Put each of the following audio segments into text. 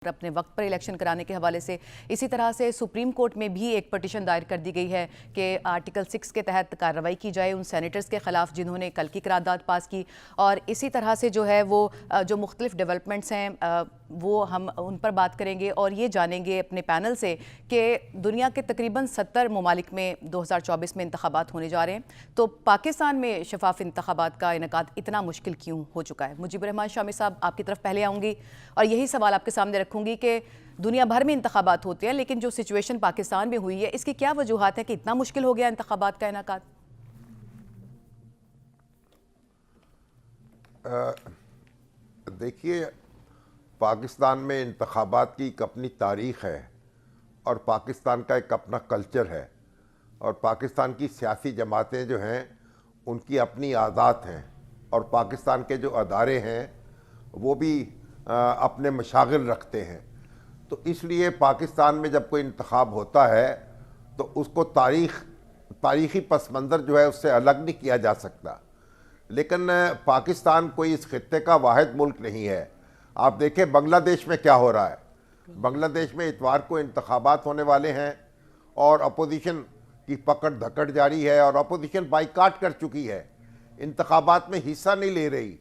अपने वक्त पर इलेक्शन कराने के हवाले से। इसी तरह से सुप्रीम कोर्ट में भी एक पटिशन दायर कर दी गई है कि आर्टिकल 6 के तहत कार्रवाई की जाए उन सेनेटर्स के खिलाफ जिन्होंने कल की करारदाद पास की। और इसी तरह से जो है वो जो मुख्तलिफ डेवलपमेंट्स हैं वो हम उन पर बात करेंगे और ये जानेंगे अपने पैनल से कि दुनिया के तकरीबन 70 ममालिक में 2024 में इंतखाबात होने जा रहे हैं, तो पाकिस्तान में शफाफ इंतखाबात का इनेकाद इतना मुश्किल क्यों हो चुका है। मुजीबर रहमान शामी साहब, आपकी तरफ पहले आऊँगी और यही सवाल आपके सामने रखूँगी कि दुनिया भर में इंतखाबात होते हैं, लेकिन जो सिचुएशन पाकिस्तान में हुई है इसकी क्या वजूहात है कि इतना मुश्किल हो गया इंतखाबात का इनेकाद। देखिए, पाकिस्तान में इंतखाबात की एक अपनी तारीख़ है और पाकिस्तान का एक अपना कल्चर है और पाकिस्तान की सियासी जमातें जो हैं उनकी अपनी आज़ाद हैं और पाकिस्तान के जो अदारे हैं वो भी अपने मशागिल रखते हैं। तो इसलिए पाकिस्तान में जब कोई इंतखाब होता है तो उसको तारीख़ी पस मंज़र जो है उससे अलग नहीं किया जा सकता। लेकिन पाकिस्तान कोई इस खित्ते का वाहिद मुल्क नहीं है। आप देखें बांग्लादेश में क्या हो रहा है। बांग्लादेश में इतवार को इंतखाबात होने वाले हैं और अपोजिशन की पकड़ धकड़ जारी है और अपोजिशन बाइकाट कर चुकी है, इंतखाबात में हिस्सा नहीं ले रही।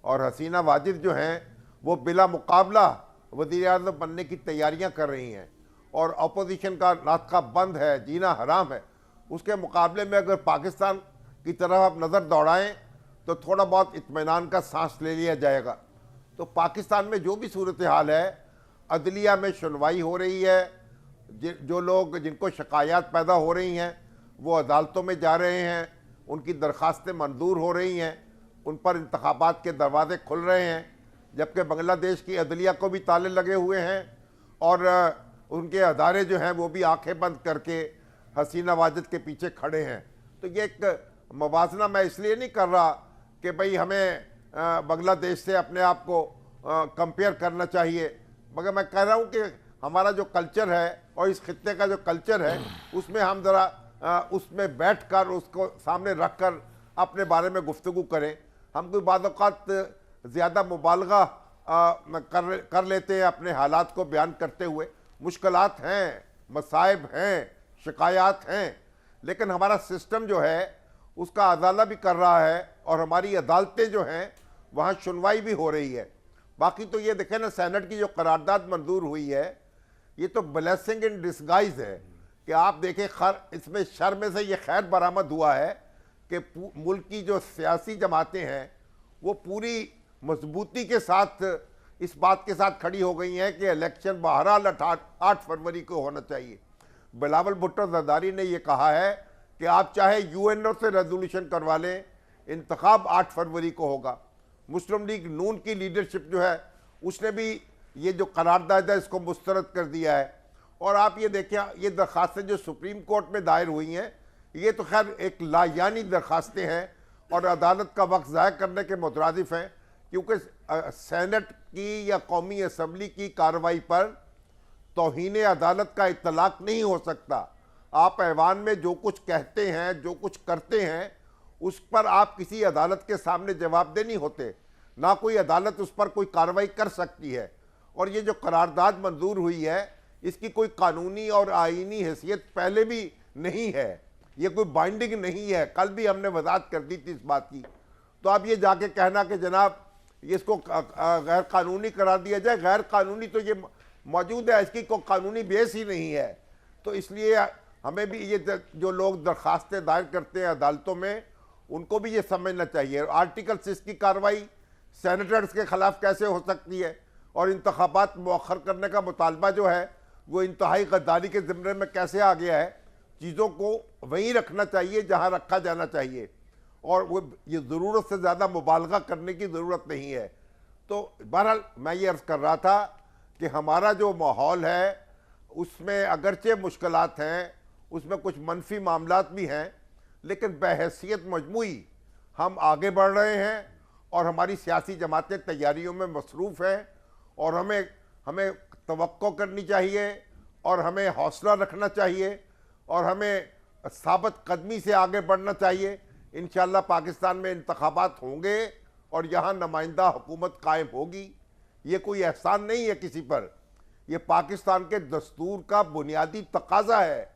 और हसीना वाजिद जो हैं वो बिला मुकाबला वज़ीर-ए-आज़म बनने की तैयारियां कर रही हैं और अपोजिशन का रास्ता बंद है, जीना हराम है। उसके मुकाबले में अगर पाकिस्तान की तरफ आप नज़र दौड़ाएँ तो थोड़ा बहुत इत्मीनान का सांस ले लिया जाएगा। तो पाकिस्तान में जो भी सूरत हाल है, अदलिया में सुनवाई हो रही है, जो लोग जिनको शिकायत पैदा हो रही हैं वो अदालतों में जा रहे हैं, उनकी दरख्वास्तें मंजूर हो रही हैं, उन पर इंतखाबात के दरवाजे खुल रहे हैं। जबकि बांग्लादेश की अदलिया को भी ताले लगे हुए हैं और उनके अदारे जो हैं वो भी आंखें बंद करके हसीना वाजिद के पीछे खड़े हैं। तो ये एक मवाजना मैं इसलिए नहीं कर रहा कि भाई हमें बांग्लादेश से अपने आप को कंपेयर करना चाहिए, मगर मैं कह रहा हूँ कि हमारा जो कल्चर है और इस खित्ते का जो कल्चर है उसमें हम ज़रा उसमें बैठ कर उसको सामने रख कर अपने बारे में गुफ्तगू करें। हम कोई बाद औक़ात ज़्यादा मुबालगा कर लेते हैं अपने हालात को बयान करते हुए। मुश्किलात हैं, मसाइब हैं, शिकायत हैं, लेकिन हमारा सिस्टम जो है उसका अदाला भी कर रहा है और हमारी अदालतें जो हैं वहाँ सुनवाई भी हो रही है। बाकी तो ये देखें ना, सेनेट की जो करारदाद मंजूर हुई है ये तो ब्लेसिंग इन डिस्गाइज है कि आप देखें इसमें शर में से ये खैर बरामद हुआ है कि मुल्क की जो सियासी जमातें हैं वो पूरी मजबूती के साथ इस बात के साथ खड़ी हो गई हैं कि इलेक्शन बहरहाल 8 फरवरी को होना चाहिए। बिलावल भुट्टो जरदारी ने यह कहा है कि आप चाहे यूएनओ से रेजोल्यूशन करवा लें, इंतखाब 8 फरवरी को होगा। मुस्लिम लीग नून की लीडरशिप जो है उसने भी ये जो करारदाद है इसको मुस्तरद कर दिया है। और आप ये देखें, ये दरख्वास्तें जो सुप्रीम कोर्ट में दायर हुई हैं ये तो खैर एक लायानी दरख्वास्तें हैं और अदालत का वक्त ज़ाया करने के मुतरादिफ हैं, क्योंकि सेनेट की या कौमी असम्बली की कार्रवाई पर तौहीन अदालत का इतलाक नहीं हो सकता। आप ऐवान में जो कुछ कहते हैं, जो कुछ करते हैं, उस पर आप किसी अदालत के सामने जवाबदेह नहीं होते, ना कोई अदालत उस पर कोई कार्रवाई कर सकती है। और ये जो करारदाद मंजूर हुई है इसकी कोई कानूनी और आईनी हैसियत पहले भी नहीं है, ये कोई बाइंडिंग नहीं है। कल भी हमने वजाहत कर दी थी इस बात की। तो अब ये जाके कहना कि जनाब इसको गैर कानूनी करार दिया जाए, गैर कानूनी तो ये मौजूद है, इसकी कोई कानूनी बेस ही नहीं है। तो इसलिए हमें भी ये जो लोग दरख्वास्तें दायर करते हैं अदालतों में उनको भी ये समझना चाहिए। आर्टिकल 6 की कार्रवाई सेनेटर्स के खिलाफ कैसे हो सकती है और इंतखाबात मौखर करने का मुतालबा जो है वो इंतहाई गद्दारी के ज़िम्मे में कैसे आ गया है। चीज़ों को वहीं रखना चाहिए जहां रखा जाना चाहिए और वो ये ज़रूरत से ज़्यादा मुबालगा करने की ज़रूरत नहीं है। तो बहरहाल मैं ये अर्ज़ कर रहा था कि हमारा जो माहौल है उसमें अगरचे मुश्किलात हैं, उसमें कुछ मनफी मामलात भी हैं, लेकिन बहैसियत मजमूई हम आगे बढ़ रहे हैं और हमारी सियासी जमातें तैयारियों में मसरूफ़ हैं और हमें तवक्को करनी चाहिए और हमें हौसला रखना चाहिए और हमें साबित कदमी से आगे बढ़ना चाहिए। इंशाअल्लाह पाकिस्तान में इंतखाबात होंगे और यहाँ नुमाइंदा हुकूमत कायम होगी। ये कोई एहसान नहीं है किसी पर, ये पाकिस्तान के दस्तूर का बुनियादी तकाजा है।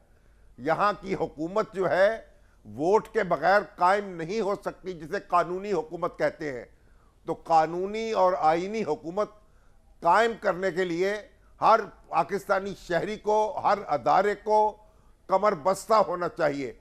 यहाँ की हुकूमत जो है वोट के बगैर कायम नहीं हो सकती, जिसे कानूनी हुकूमत कहते हैं। तो कानूनी और आईनी हुकूमत कायम करने के लिए हर पाकिस्तानी शहरी को, हर अदारे को कमर बस्ता होना चाहिए।